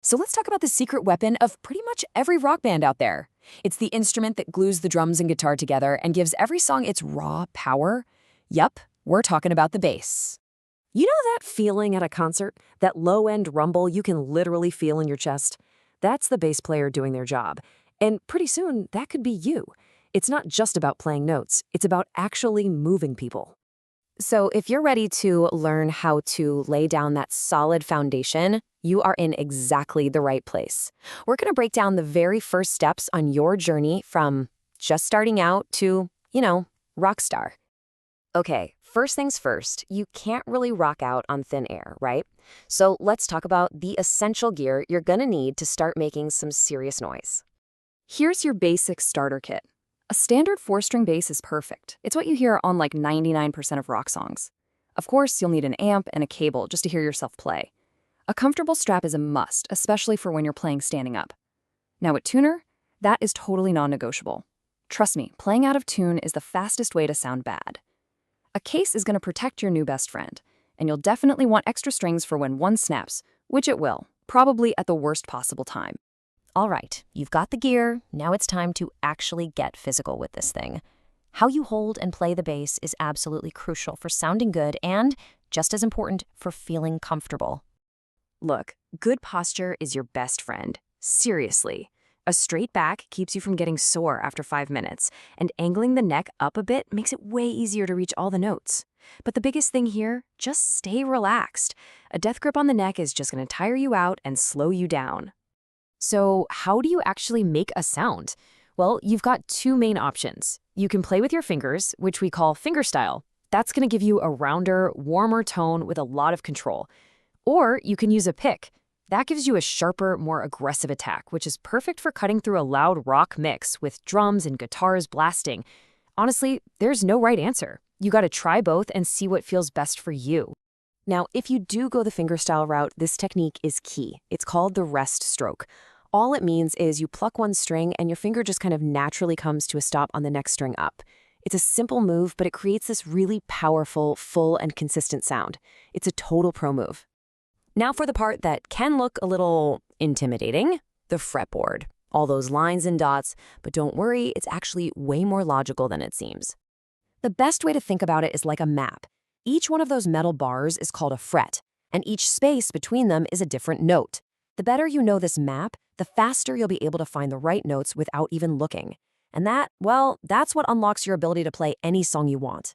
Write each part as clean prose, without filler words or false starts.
So let's talk about the secret weapon of pretty much every rock band out there. It's the instrument that glues the drums and guitar together and gives every song its raw power. Yup, we're talking about the bass. You know that feeling at a concert? That low-end rumble you can literally feel in your chest? That's the bass player doing their job. And pretty soon, that could be you. It's not just about playing notes. It's about actually moving people. So if you're ready to learn how to lay down that solid foundation, you are in exactly the right place. We're going to break down the very first steps on your journey from just starting out to, rock star. Okay, first things first, you can't really rock out on thin air, right? So let's talk about the essential gear you're gonna need to start making some serious noise. Here's your basic starter kit. A standard 4-string bass is perfect. It's what you hear on like 99% of rock songs. Of course, you'll need an amp and a cable just to hear yourself play. A comfortable strap is a must, especially for when you're playing standing up. Now with tuner, that is totally non-negotiable. Trust me, playing out of tune is the fastest way to sound bad. A case is going to protect your new best friend, and you'll definitely want extra strings for when one snaps, which it will, probably at the worst possible time. All right, you've got the gear, now it's time to actually get physical with this thing. How you hold and play the bass is absolutely crucial for sounding good and, just as important, for feeling comfortable. Look, good posture is your best friend. Seriously. A straight back keeps you from getting sore after 5 minutes, and angling the neck up a bit makes it way easier to reach all the notes. But the biggest thing here, just stay relaxed. A death grip on the neck is just going to tire you out and slow you down. So how do you actually make a sound? Well, you've got two main options. You can play with your fingers, which we call fingerstyle. That's going to give you a rounder, warmer tone with a lot of control. Or you can use a pick. That gives you a sharper, more aggressive attack, which is perfect for cutting through a loud rock mix with drums and guitars blasting. Honestly, there's no right answer. You gotta try both and see what feels best for you. Now, if you do go the fingerstyle route, this technique is key. It's called the rest stroke. All it means is you pluck one string and your finger just kind of naturally comes to a stop on the next string up. It's a simple move, but it creates this really powerful, full, and consistent sound. It's a total pro move. Now for the part that can look a little intimidating, the fretboard. All those lines and dots, but don't worry, it's actually way more logical than it seems. The best way to think about it is like a map. Each one of those metal bars is called a fret, and each space between them is a different note. The better you know this map, the faster you'll be able to find the right notes without even looking. And that's what unlocks your ability to play any song you want.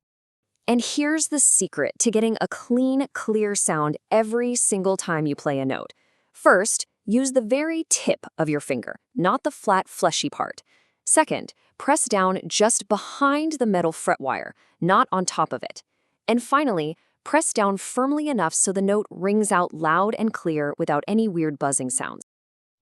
And here's the secret to getting a clean, clear sound every single time you play a note. First, use the very tip of your finger, not the flat, fleshy part. Second, press down just behind the metal fret wire, not on top of it. And finally, press down firmly enough so the note rings out loud and clear without any weird buzzing sounds.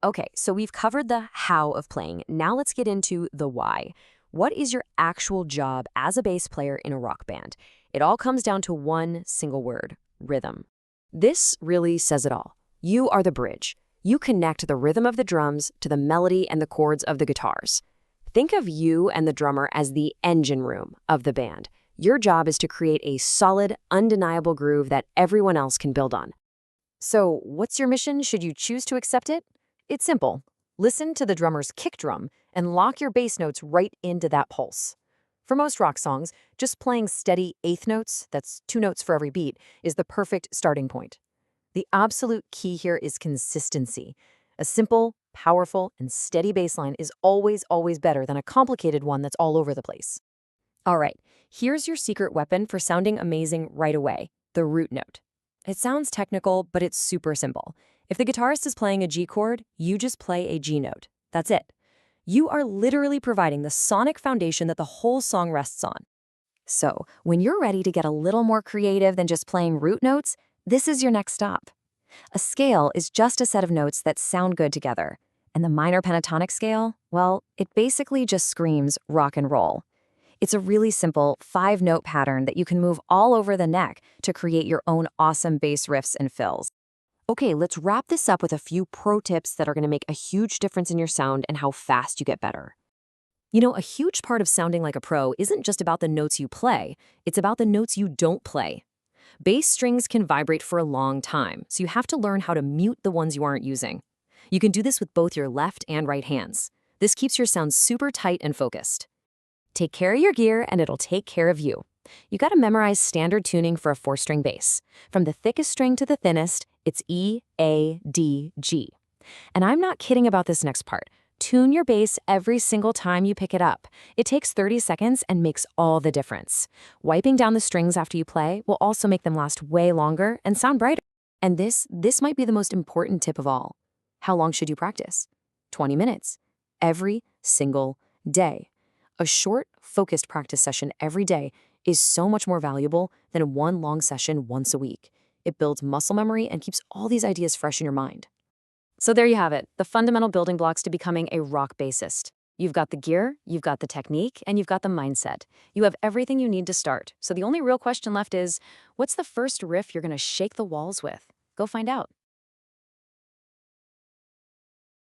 Okay, so we've covered the how of playing. Now let's get into the why. What is your actual job as a bass player in a rock band? It all comes down to one single word: rhythm. This really says it all. You are the bridge. You connect the rhythm of the drums to the melody and the chords of the guitars. Think of you and the drummer as the engine room of the band. Your job is to create a solid, undeniable groove that everyone else can build on. So, what's your mission should you choose to accept it? It's simple. Listen to the drummer's kick drum and lock your bass notes right into that pulse. For most rock songs, just playing steady eighth notes, that's 2 notes for every beat, is the perfect starting point. The absolute key here is consistency. A simple, powerful, and steady bass line is always, always better than a complicated one that's all over the place. All right, here's your secret weapon for sounding amazing right away: the root note. It sounds technical, but it's super simple. If the guitarist is playing a G chord, you just play a G note. That's it. You are literally providing the sonic foundation that the whole song rests on. So, when you're ready to get a little more creative than just playing root notes, this is your next stop. A scale is just a set of notes that sound good together. And the minor pentatonic scale, well, it basically just screams rock and roll. It's a really simple 5-note pattern that you can move all over the neck to create your own awesome bass riffs and fills. Okay, let's wrap this up with a few pro tips that are going to make a huge difference in your sound and how fast you get better. You know, a huge part of sounding like a pro isn't just about the notes you play, it's about the notes you don't play. Bass strings can vibrate for a long time, so you have to learn how to mute the ones you aren't using. You can do this with both your left and right hands. This keeps your sound super tight and focused. Take care of your gear and it'll take care of you. You gotta memorize standard tuning for a 4-string bass. From the thickest string to the thinnest, it's E, A, D, G. And I'm not kidding about this next part. Tune your bass every single time you pick it up. It takes 30 seconds and makes all the difference. Wiping down the strings after you play will also make them last way longer and sound brighter. And this might be the most important tip of all. How long should you practice? 20 minutes. Every single day. A short, focused practice session every day is so much more valuable than one long session once a week. It builds muscle memory and keeps all these ideas fresh in your mind. So there you have it, the fundamental building blocks to becoming a rock bassist. You've got the gear, you've got the technique, and you've got the mindset. You have everything you need to start. So the only real question left is, what's the first riff you're going to shake the walls with? Go find out.